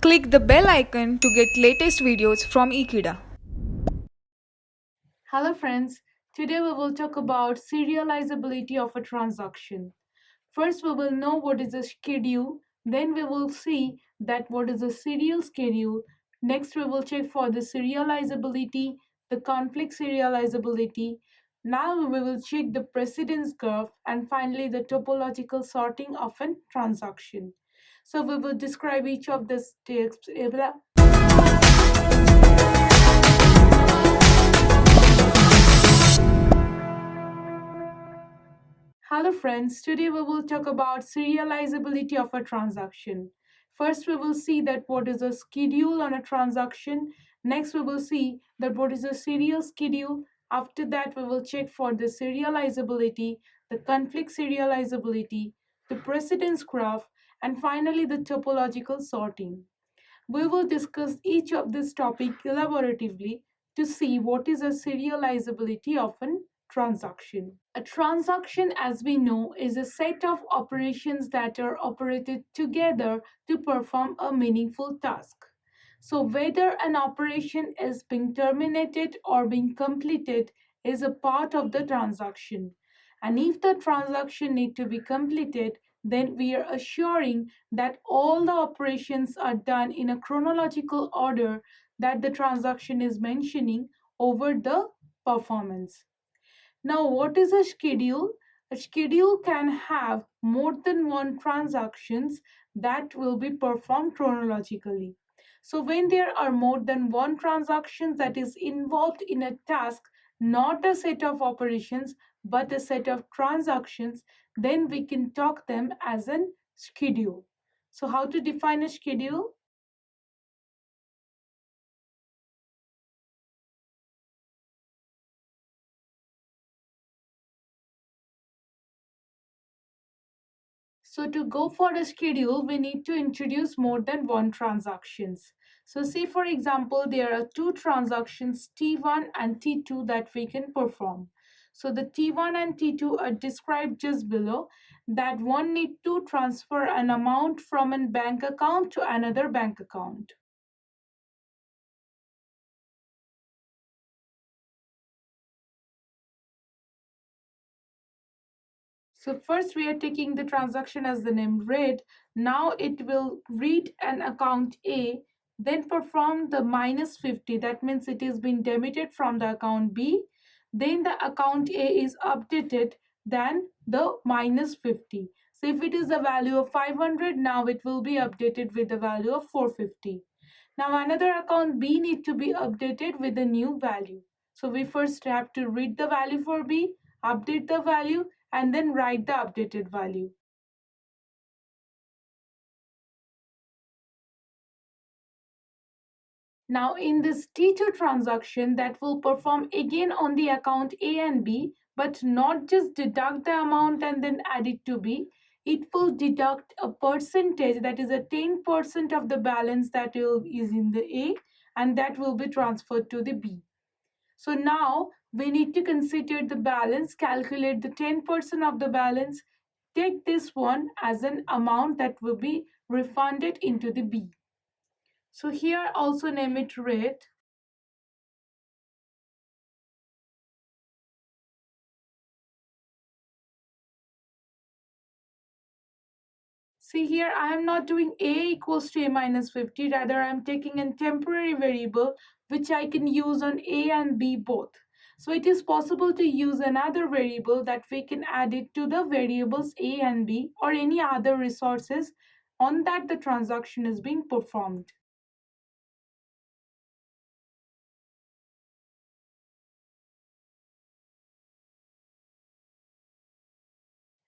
Click the bell icon to get latest videos from Ekeeda. Hello friends, today we will talk about serializability of a transaction. First we will know what is a schedule, then we will see that what is a serial schedule. Next we will check for the serializability, the conflict serializability. Now we will check the precedence curve and finally the topological sorting of a transaction. So we will describe each of the steps. Hello friends, today we will talk about serializability of a transaction. First we will see that what is a schedule on a transaction. Next we will see that what is a serial schedule. After that we will check for the serializability, the conflict serializability, the precedence graph, and finally the topological sorting. We will discuss each of this topic elaboratively to see what is a serializability of a transaction. A transaction, as we know, is a set of operations that are operated together to perform a meaningful task. So, whether an operation is being terminated or being completed is a part of the transaction. And if the transaction need to be completed, then we are assuring that all the operations are done in a chronological order that the transaction is mentioning over the performance. Now, what is a schedule? A schedule can have more than one transactions that will be performed chronologically. So when there are more than one transaction that is involved in a task, not a set of operations, but a set of transactions, then we can talk them as a schedule. So how to define a schedule? So to go for a schedule, we need to introduce more than one transactions. So say for example, there are two transactions T1 and T2 that we can perform. So the T1 and T2 are described just below, that one need to transfer an amount from a bank account to another bank account. So first we are taking the transaction as the name read. Now it will read an account A, then perform the minus 50. That means it is being debited from the account B. Then the account A is updated than the minus 50. So if it is the value of 500, now it will be updated with the value of 450. Now another account B need to be updated with the new value. So we first have to read the value for B, update the value, and then write the updated value. Now in this T2 transaction that will perform again on the account A and B, but not just deduct the amount and then add it to B. It will deduct a percentage, that is a 10% of the balance that is in the A, and that will be transferred to the B. So now we need to consider the balance, calculate the 10% of the balance, take this one as an amount that will be refunded into the B. So here also name it rate. See here, I am not doing A equals to A minus 50, rather I am taking a temporary variable which I can use on A and B both. So it is possible to use another variable that we can add it to the variables A and B or any other resources on that the transaction is being performed.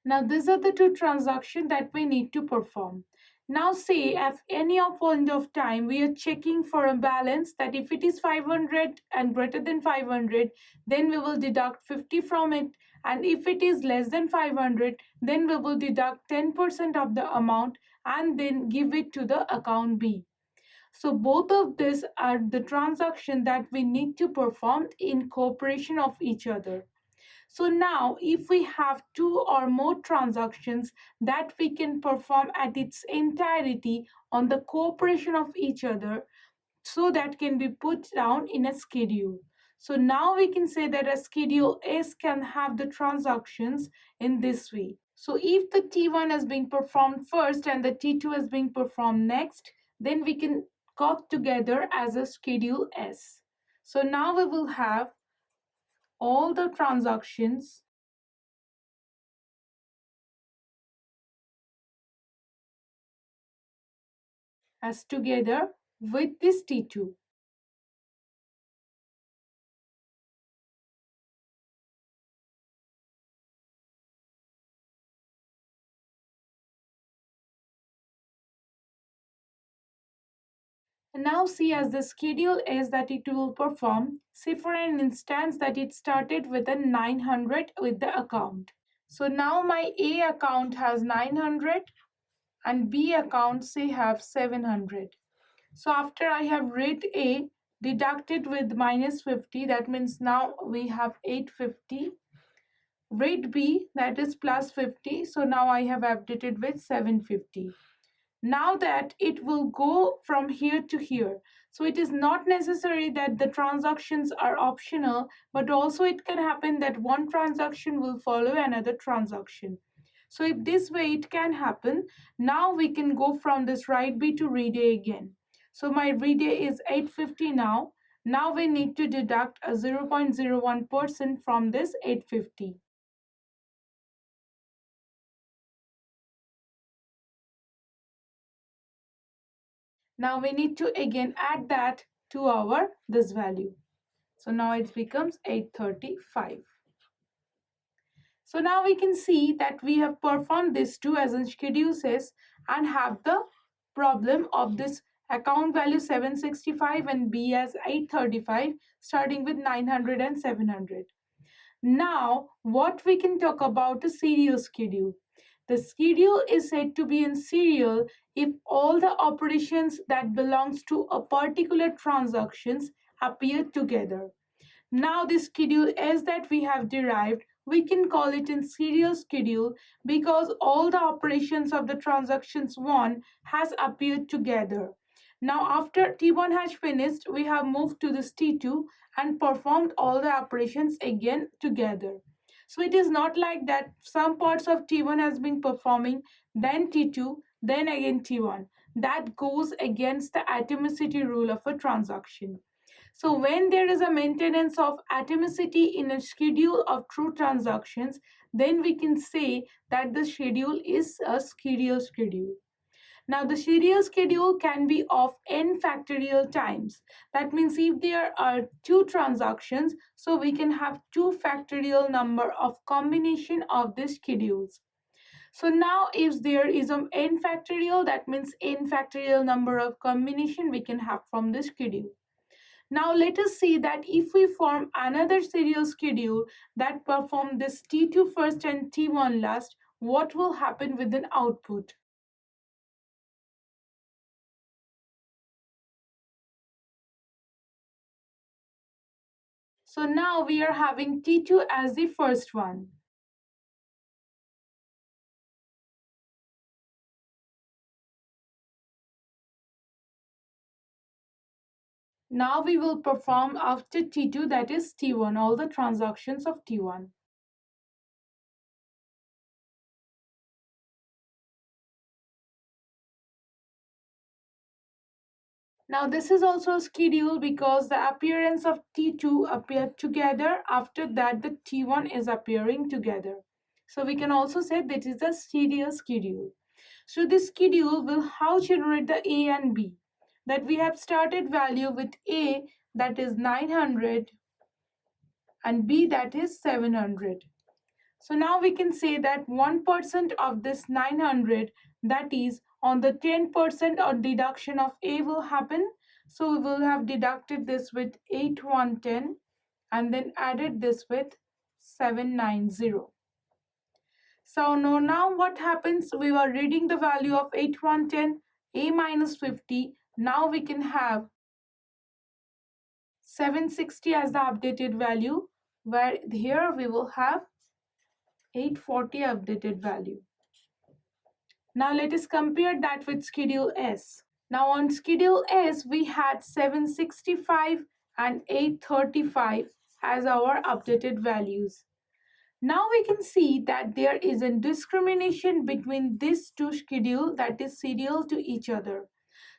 Now these are the two transactions that we need to perform. Now say at any point of time we are checking for a balance, that if it is 500 and greater than 500, then we will deduct 50 from it, and if it is less than 500, then we will deduct 10% of the amount and then give it to the account B. So both of these are the transactions that we need to perform in cooperation of each other. So now if we have two or more transactions that we can perform at its entirety on the cooperation of each other, so that can be put down in a schedule. So now we can say that a schedule S can have the transactions in this way. So if the T1 is being performed first and the T2 is being performed next, then we can got together as a schedule S. So now we will have all the transactions as together with this T2. And now see as the schedule is that it will perform, say for an instance that it started with a 900 with the account. So now my A account has 900 and B account say have 700. So after I have read A deducted with minus 50, that means now we have 850. Read B, that is plus 50, so now I have updated with 750. Now that it will go from here to here. So it is not necessary that the transactions are optional, but also it can happen that one transaction will follow another transaction. So if this way it can happen, now we can go from this write B to read A again. So my read A is 850 now. Now we need to deduct a 0.01% from this 850. Now we need to again add that to our this value. So now it becomes 835. So now we can see that we have performed this two as in schedule says and have the problem of this account value 765 and B as 835 starting with 900 and 700. Now what we can talk about a serial schedule. The schedule is said to be in serial if all the operations that belongs to a particular transactions appear together. Now the schedule S that we have derived, we can call it in serial schedule because all the operations of the transactions 1 has appeared together. Now after T1 has finished, we have moved to this T2 and performed all the operations again together. So it is not like that some parts of T1 has been performing, then T2, then again T1. That goes against the atomicity rule of a transaction. So when there is a maintenance of atomicity in a schedule of true transactions, then we can say that the schedule is a serial schedule. Now the serial schedule can be of n factorial times. That means if there are two transactions, so we can have 2 factorial number of combination of the schedules. So now if there is an n factorial, that means n factorial number of combination we can have from the schedule. Now let us see that if we form another serial schedule that perform this T2 first and T1 last, what will happen with an output? So now we are having T2 as the first one. Now we will perform after T2, that is T1, all the transactions of T1. Now this is also a schedule because the appearance of T2 appeared together. After that the T1 is appearing together. So we can also say that is a serial schedule. So this schedule will how generate the A and B. That we have started value with A that is 900 and B that is 700. So now we can say that 1% of this 900, that is on the 10% or deduction of A will happen. So we will have deducted this with 8110 and then added this with 790. So now what happens? We were reading the value of 8110, A minus 50. Now we can have 760 as the updated value. where here we will have 840 updated value. Now let us compare that with schedule S. Now on schedule S, we had 765 and 835 as our updated values. Now we can see that there is a discrimination between these two schedules that is serial to each other.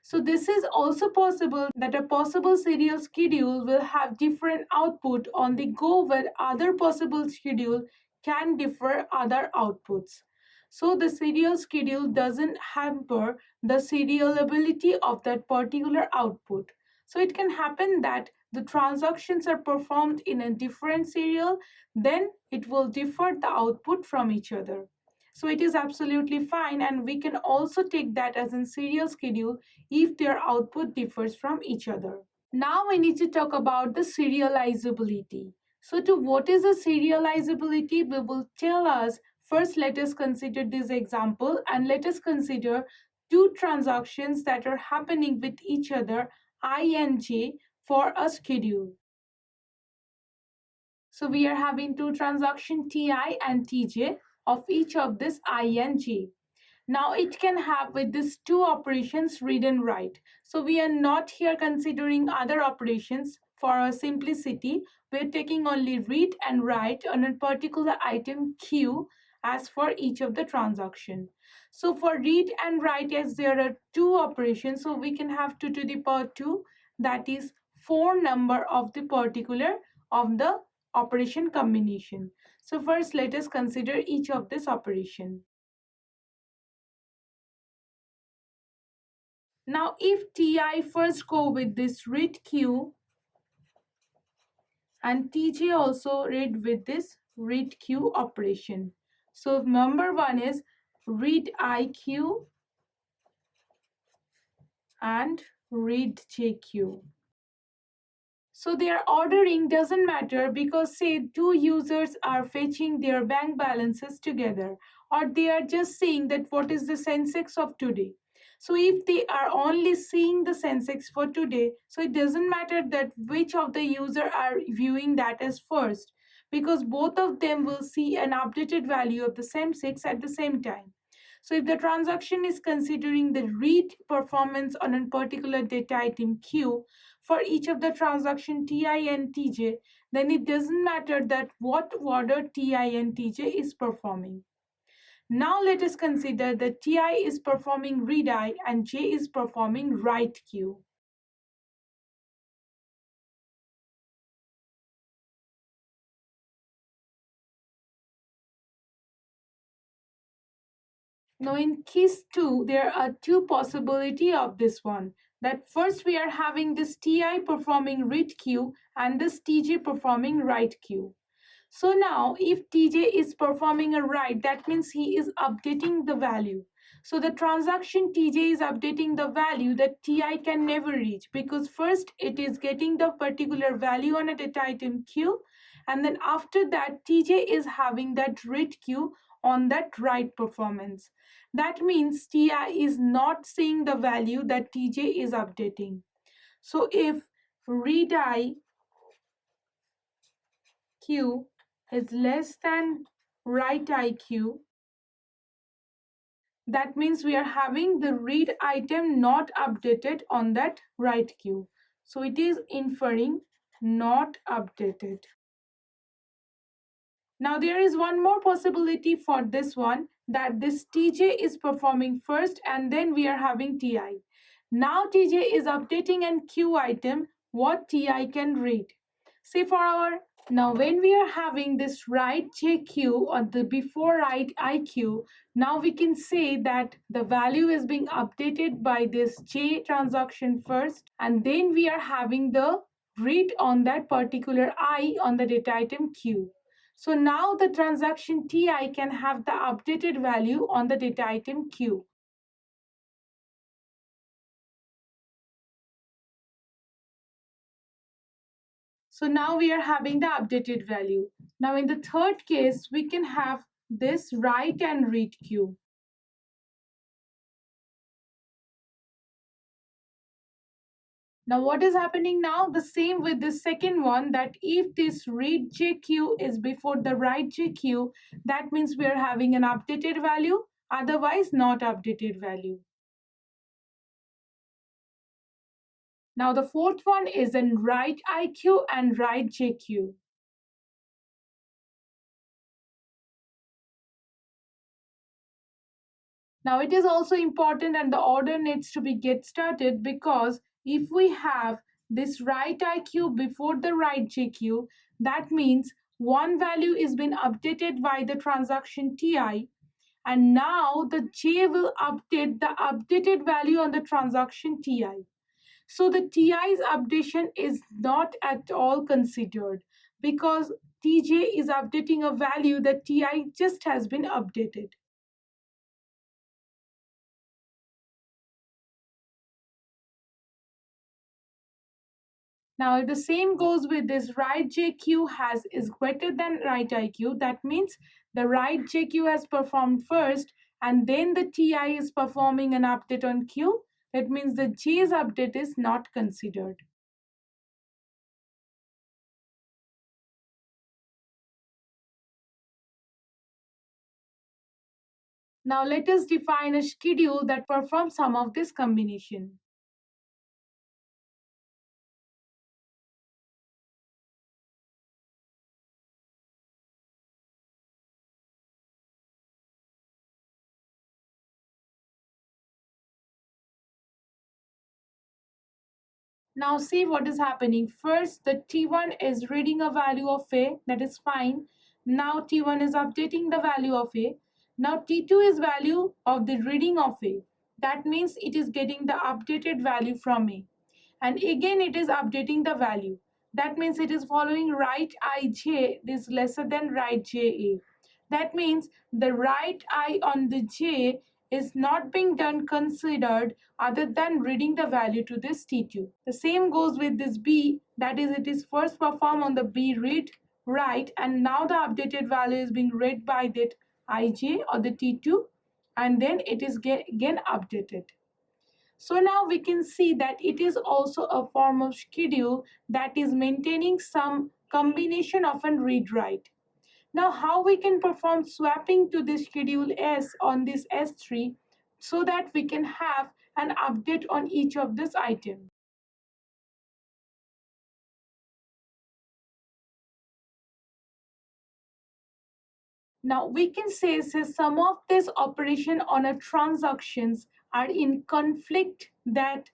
So this is also possible that a possible serial schedule will have different output on the go where other possible schedule can differ other outputs. So the serial schedule doesn't hamper the serializability of that particular output. So it can happen that the transactions are performed in a different serial, then it will differ the output from each other. So it is absolutely fine, and we can also take that as a serial schedule if their output differs from each other. Now we need to talk about the serializability. So to what is the serializability, we will tell us. First, let us consider this example and let us consider two transactions that are happening with each other, I and j, for a schedule. So we are having two transactions ti and tj of each of this I and j. Now it can have with these two operations read and write. So we are not here considering other operations for our simplicity. We're taking only read and write on a particular item q as for each of the transaction. So for read and write, as there are two operations, so we can have 2 to the power 2, that is 4 number of the particular of the operation combination. So first let us consider each of this operation. Now if ti first go with this read q and tj also read with this read q operation. So number one is read iq and read jq. So their ordering doesn't matter because say two users are fetching their bank balances together, or they are just saying that what is the Sensex of today. So if they are only seeing the Sensex for today, so it doesn't matter that which of the user are viewing that as first, because both of them will see an updated value of the Sensex at the same time. So if the transaction is considering the read performance on a particular data item Q for each of the transaction Ti and Tj, then it doesn't matter that what order Ti and Tj is performing. Now let us consider that Ti is performing read I and J is performing write Q. Now in case 2, there are two possibility of this one. That first we are having this Ti performing read Q and this Tj performing write Q. So now if Tj is performing a write, that means he is updating the value. So the transaction Tj is updating the value that Ti can never reach, because first it is getting the particular value on a data item Q, and then after that Tj is having that read Q on that write performance. That means Ti is not seeing the value that Tj is updating. So if read I Q is less than write IQ, that means we are having the read item not updated on that write queue. So it is inferring not updated. Now there is one more possibility for this one, that this Tj is performing first and then we are having Ti. Now Tj is updating an Q item what Ti can read. Say for our, now when we are having this write jq or the before write iq, now we can say that the value is being updated by this j transaction first, and then we are having the read on that particular I on the data item q. So now the transaction ti can have the updated value on the data item q. So now we are having the updated value. Now in the third case, we can have this write and read queue. Now what is happening now? The same with the second one, that if this read JQ is before the write JQ, that means we are having an updated value, otherwise not updated value. Now the fourth one is in write IQ and write JQ. Now it is also important and the order needs to be get started, because if we have this write IQ before the write JQ, that means one value is been updated by the transaction TI, and now the J will update the updated value on the transaction TI. So the TI's updation is not at all considered, because TJ is updating a value that TI just has been updated. Now, if the same goes with this write JQ has is greater than write IQ, that means the write JQ has performed first and then the TI is performing an update on Q. That means the J's update is not considered. Now, let us define a schedule that performs some of this combination. Now see what is happening. First, the T1 is reading a value of A, that is fine. Now T1 is updating the value of A. Now T2 is value of the reading of A. That means it is getting the updated value from A. And again it is updating the value. That means it is following write IJ is lesser than write JA. That means the write I on the J is not being done considered other than reading the value to this T2. The same goes with this B, that is it is first performed on the B read write, and now the updated value is being read by that IJ or the T2, and then it is again updated. So now we can see that it is also a form of schedule that is maintaining some combination of a read write. Now how we can perform swapping to this schedule S on this S3 so that we can have an update on each of this item. Now we can say some of these operation on a transactions are in conflict, that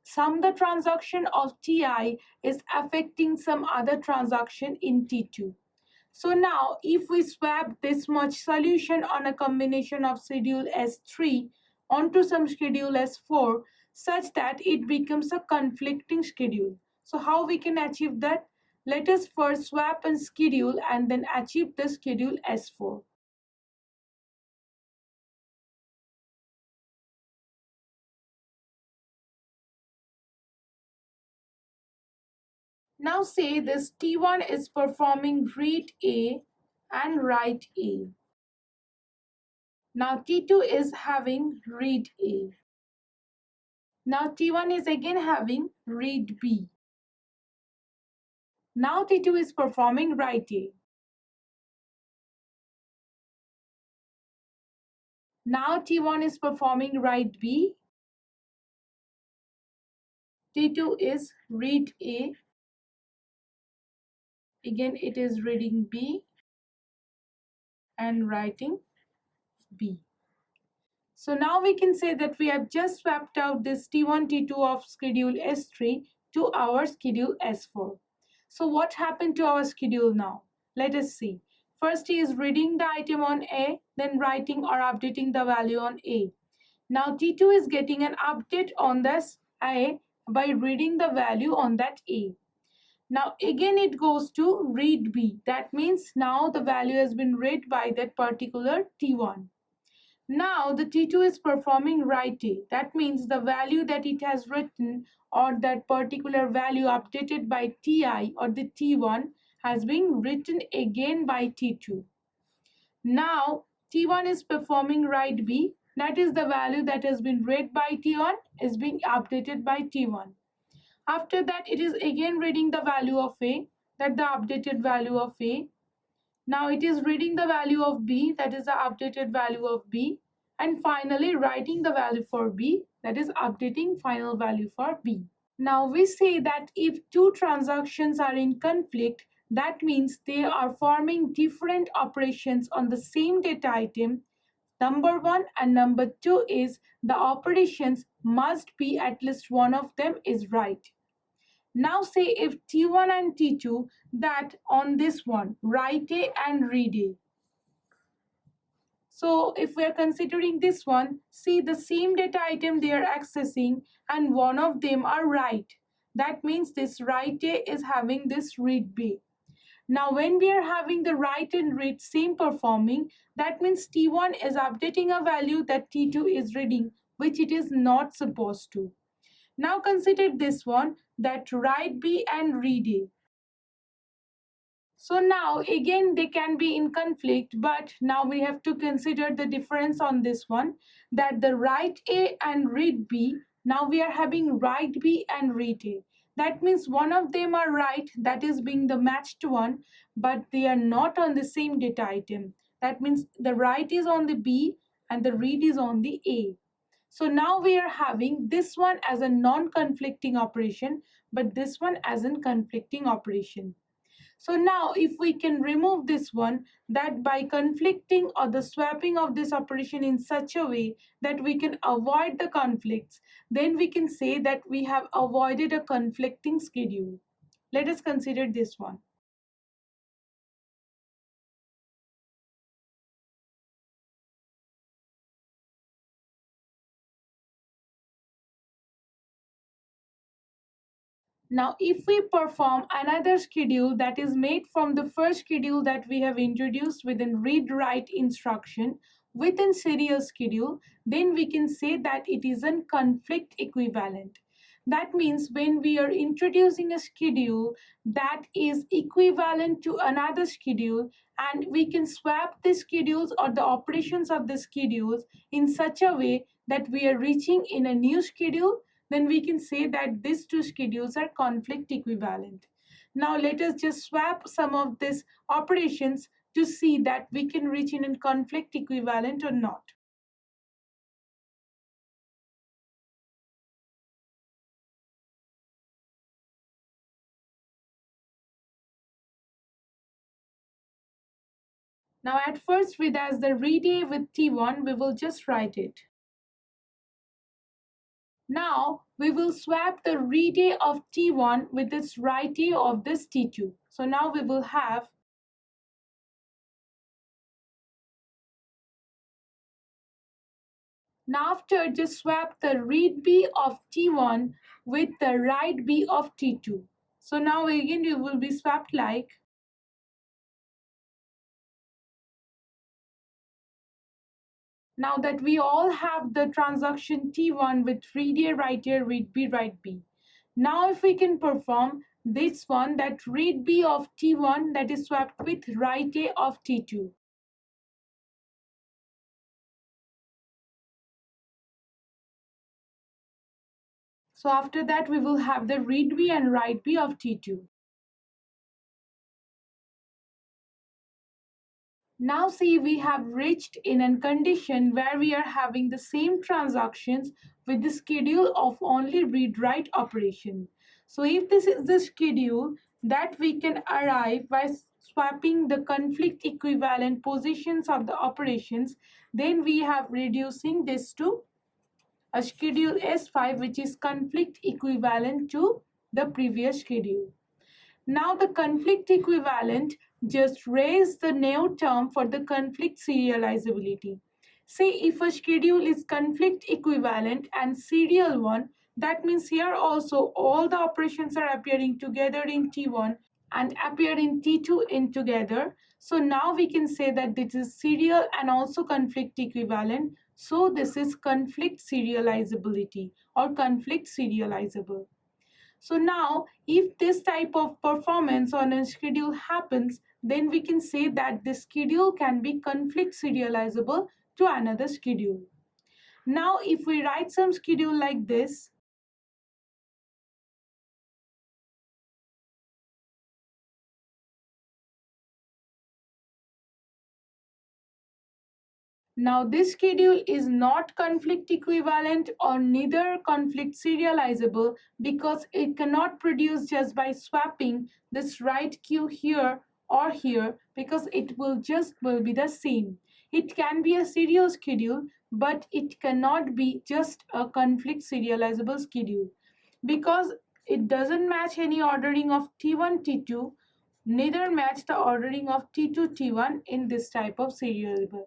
some the transaction of TI is affecting some other transaction in T2. So now if we swap this much solution on a combination of schedule S3 onto some schedule S4 such that it becomes a conflicting schedule. So how we can achieve that? Let us first swap and schedule and then achieve the schedule S4. Now say this T1 is performing read A and write A. Now T2 is having read A. Now T1 is again having read B. Now T2 is performing write A. Now T1 is performing write B. T2 is read A. Again it is reading B and writing B. So now we can say that we have just swapped out this T1, T2 of schedule S3 to our schedule S4. So what happened to our schedule now? Let us see. First he is reading the item on A, then writing or updating the value on A. Now T2 is getting an update on this A by reading the value on that A. Now again it goes to read B. That means now the value has been read by that particular T1. Now the T2 is performing write A. That means the value that it has written or that particular value updated by TI or the T1 has been written again by T2. Now T1 is performing write B. That is the value that has been read by T1 is being updated by T1. After that, it is again reading the value of A, that the updated value of A. Now it is reading the value of B, that is the updated value of B. And finally writing the value for B, that is updating final value for B. Now we say that if two transactions are in conflict, that means they are forming different operations on the same data item. Number one and number two is the operations must be at least one of them is right. Now say if T1 and T2, that on this one, write A and read A. So if we are considering this one, see the same data item they are accessing and one of them are write. That means this write A is having this read B. Now when we are having the write and read same performing, that means T1 is updating a value that T2 is reading, which it is not supposed to. Now consider this one, that write B and read A. So now again they can be in conflict, but now we have to consider the difference on this one, that the write A and read B, now we are having write B and read A. That means one of them are right, that is being the matched one, but they are not on the same data item. That means the write is on the B and the read is on the A. So now we are having this one as a non-conflicting operation, but this one as a conflicting operation. So now if we can remove this one, that by conflicting or the swapping of this operation in such a way that we can avoid the conflicts, then we can say that we have avoided a conflicting schedule. Let us consider this one. Now, if we perform another schedule that is made from the first schedule that we have introduced within read-write instruction within serial schedule, then we can say that it is a conflict equivalent. That means when we are introducing a schedule that is equivalent to another schedule, and we can swap the schedules or the operations of the schedules in such a way that we are reaching in a new schedule, then we can say that these two schedules are conflict equivalent. Now let us just swap some of these operations to see that we can reach in a conflict equivalent or not. Now at first with as the read A with T1, we will just write it. Now we will swap the read A of T1 with this write A of this T2. So now we will have Now after just swap the read B of T1 with the write B of T2. So now again you will be swapped like now that we all have the transaction T1 with read A, write A, read B, write B. Now if we can perform this one, that read B of T1 that is swapped with write A of T2. So after that we will have the read B and write B of T2. Now see we have reached in a condition where we are having the same transactions with the schedule of only read-write operation. So if this is the schedule that we can arrive by swapping the conflict equivalent positions of the operations, then we have reducing this to a schedule S5, which is conflict equivalent to the previous schedule. Now the conflict equivalent just raise the new term for the conflict serializability. Say if a schedule is conflict equivalent and serial one, that means here also all the operations are appearing together in T1 and appear in T2 in together. So now we can say that this is serial and also conflict equivalent. So this is conflict serializability or conflict serializable. So now if this type of performance on a schedule happens, then we can say that the schedule can be conflict serializable to another schedule. Now if we write some schedule like this, Now, this schedule is not conflict equivalent or neither conflict serializable because it cannot produce just by swapping this write queue here or here, because it will be the same. It can be a serial schedule, but it cannot be just a conflict serializable schedule because it doesn't match any ordering of T1 T2, neither match the ordering of T2 T1 in this type of serializable.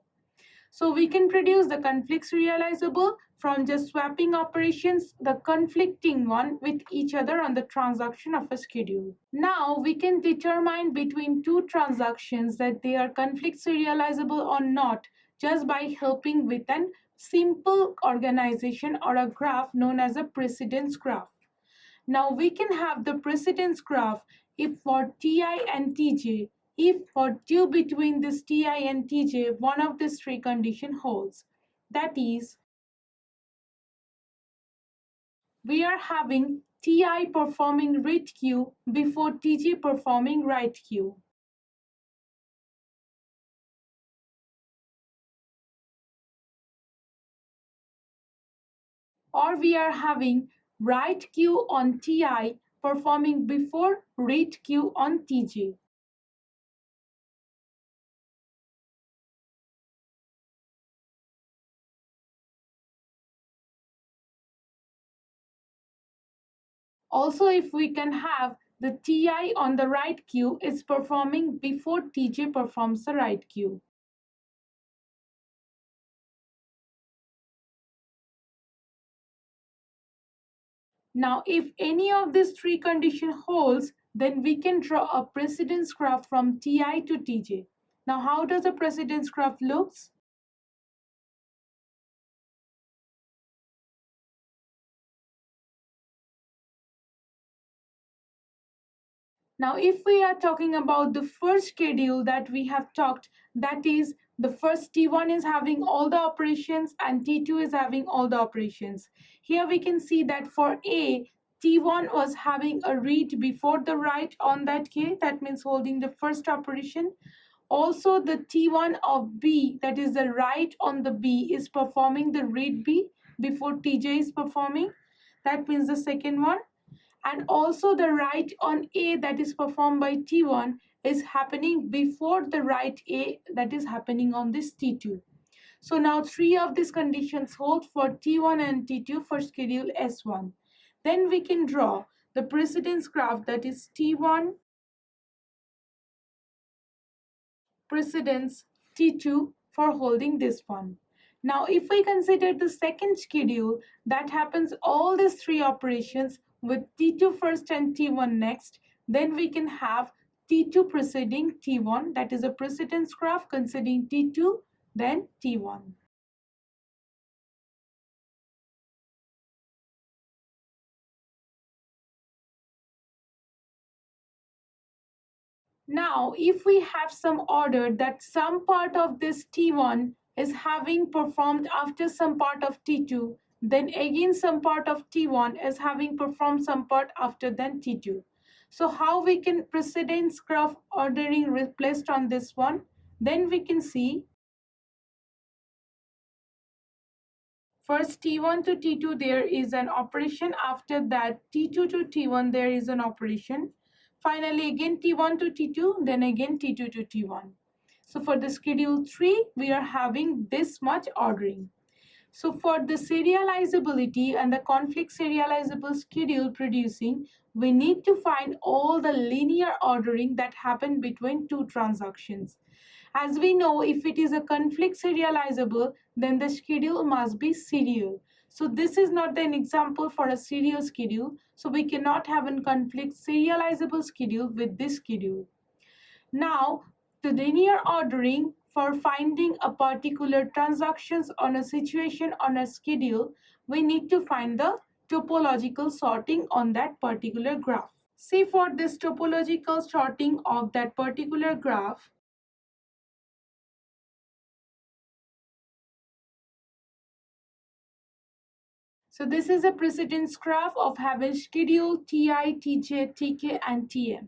So we can produce the conflicts realizable from just swapping operations, the conflicting one with each other on the transaction of a schedule. Now we can determine between two transactions that they are conflict serializable or not just by helping with an simple organization or a graph known as a precedence graph. Now we can have the precedence graph if for Ti and Tj, if for two between this Ti and Tj, one of these three condition holds. That is, we are having Ti performing read queue before Tj performing write queue. Or we are having write queue on Ti performing before read queue on Tj. Also, if we can have the Ti on the write queue is performing before Tj performs the write queue. Now, if any of these three conditions holds, then we can draw a precedence graph from Ti to Tj. Now, how does a precedence graph looks? Now, if we are talking about the first schedule that we have talked, that is the first T1 is having all the operations and T2 is having all the operations. Here we can see that for A, T1 was having a read before the write on that K, that means holding the first operation. Also, the T1 of B, that is the write on the B, is performing the read B before Tj is performing. That means the second one. And also the write on A that is performed by T1 is happening before the write A that is happening on this T2. So now three of these conditions hold for T1 and T2 for schedule S1. Then we can draw the precedence graph, that is T1 precedence T2 for holding this one. Now, if we consider the second schedule that happens all these three operations with T2 first and T1 next, then we can have T2 preceding T1, that is a precedence graph considering T2, then T1. Now, if we have some order that some part of this T1 is having performed after some part of T2, then again some part of T1 is having performed some part after then T2. So how we can precedence graph ordering replaced on this one? Then we can see first T1 to T2 there is an operation, after that T2 to T1 there is an operation. Finally again T1 to T2, then again T2 to T1. So for the schedule 3 we are having this much ordering. So for the serializability and the conflict serializable schedule producing, we need to find all the linear ordering that happened between two transactions. As we know, if it is a conflict serializable, then the schedule must be serial. So this is not an example for a serial schedule. So we cannot have a conflict serializable schedule with this schedule. Now, the linear ordering for finding a particular transactions on a situation on a schedule, we need to find the topological sorting on that particular graph. See, for this topological sorting of that particular graph, so this is a precedence graph of having schedule Ti, Tj, Tk, and Tm.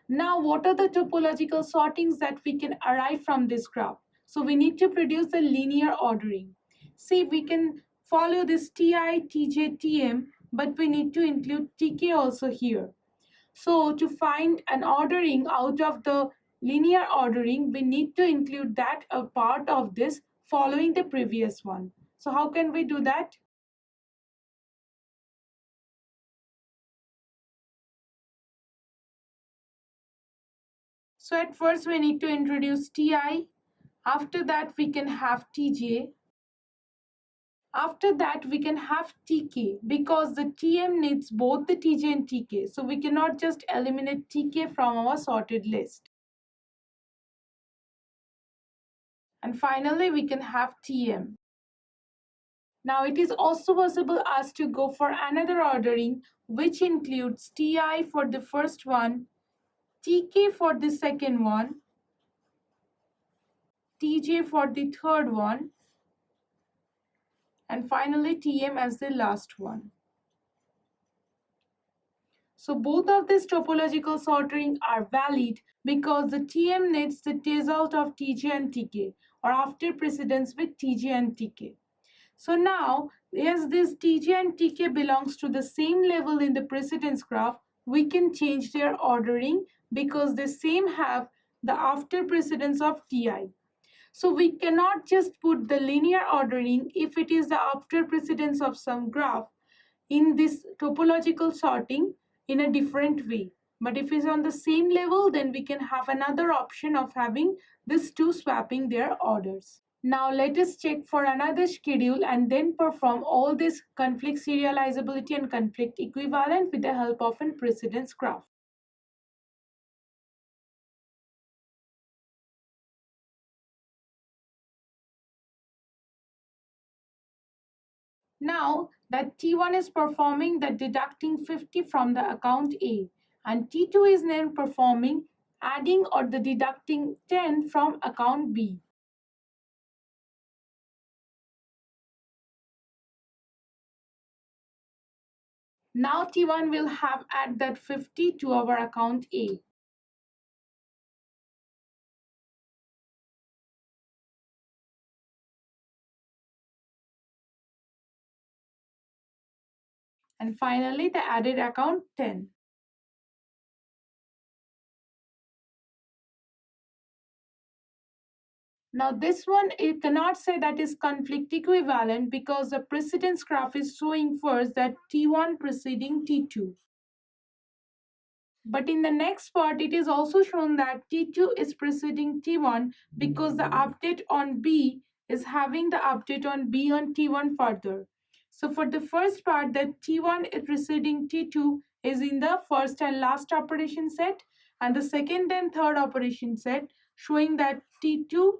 Now, what are the topological sortings that we can arrive from this graph? So we need to produce the linear ordering. See, we can follow this TI, TJ, TM, but we need to include TK also here. So to find an ordering out of the linear ordering, we need to include that a part of this following the previous one. So how can we do that? So at first we need to introduce TI. After that we can have TJ. After that we can have TK because the TM needs both the TJ and TK. So we cannot just eliminate TK from our sorted list. And finally we can have TM. Now it is also possible as to go for another ordering which includes TI for the first one, TK for the second one, TJ for the third one, and finally TM as the last one. So both of these topological sorting are valid because the TM needs the result of TJ and TK or after precedence with TJ and TK. So now, as this TJ and TK belongs to the same level in the precedence graph, we can change their ordering because they same have the after precedence of TI. So we cannot just put the linear ordering if it is the after precedence of some graph in this topological sorting in a different way. But if it's on the same level, then we can have another option of having these two swapping their orders. Now let us check for another schedule and then perform all this conflict serializability and conflict equivalent with the help of a precedence graph. Now that T1 is performing the deducting 50 from the account A and T2 is then performing adding or the deducting 10 from account B. Now T1 will have add that 50 to our account A. And finally the added account 10. Now this one, it cannot say that is conflict equivalent because the precedence graph is showing first that T1 preceding T2. But in the next part, it is also shown that T2 is preceding T1 because the update on B is having the update on B on T1 further. So for the first part, that T1 is preceding T2 is in the first and last operation set, and the second and third operation set showing that T2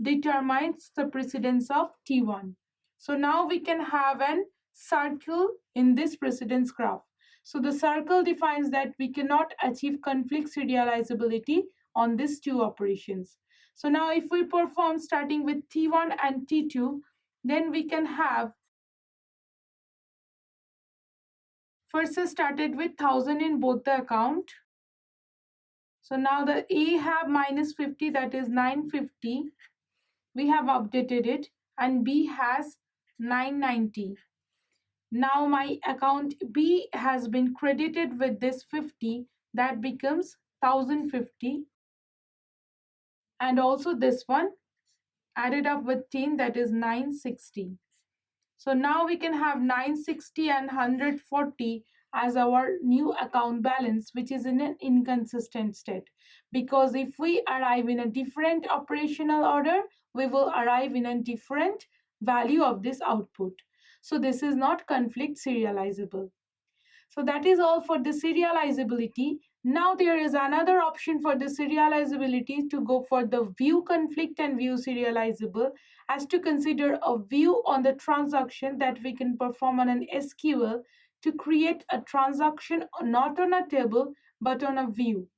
determines the precedence of T1. So now we can have an circle in this precedence graph. So the circle defines that we cannot achieve conflict serializability on these two operations. So now if we perform starting with T1 and T2, then we can have first started with 1000 in both the account. So now the A have minus 50, that is 950. We have updated it, and B has 990. Now my account B has been credited with this 50, that becomes 1050, and also this one added up with 10, that is 960. So now we can have 960 and 140 as our new account balance, which is in an inconsistent state. Because if we arrive in a different operational order, we will arrive in a different value of this output. So this is not conflict serializable. So that is all for the serializability. Now there is another option for the serializability to go for the view conflict and view serializable, as to consider a view on the transaction that we can perform on an SQL to create a transaction not on a table but on a view.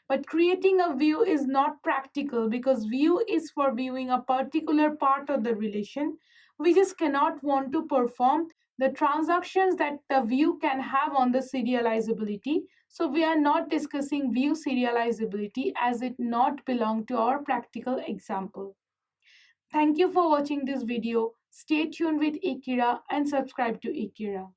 But creating a view is not practical because view is for viewing a particular part of the relation. We just cannot want to perform the transactions that the view can have on the serializability. So we are not discussing view serializability as it not belong to our practical example. Thank you for watching this video. Stay tuned with Ekeeda and subscribe to Ekeeda.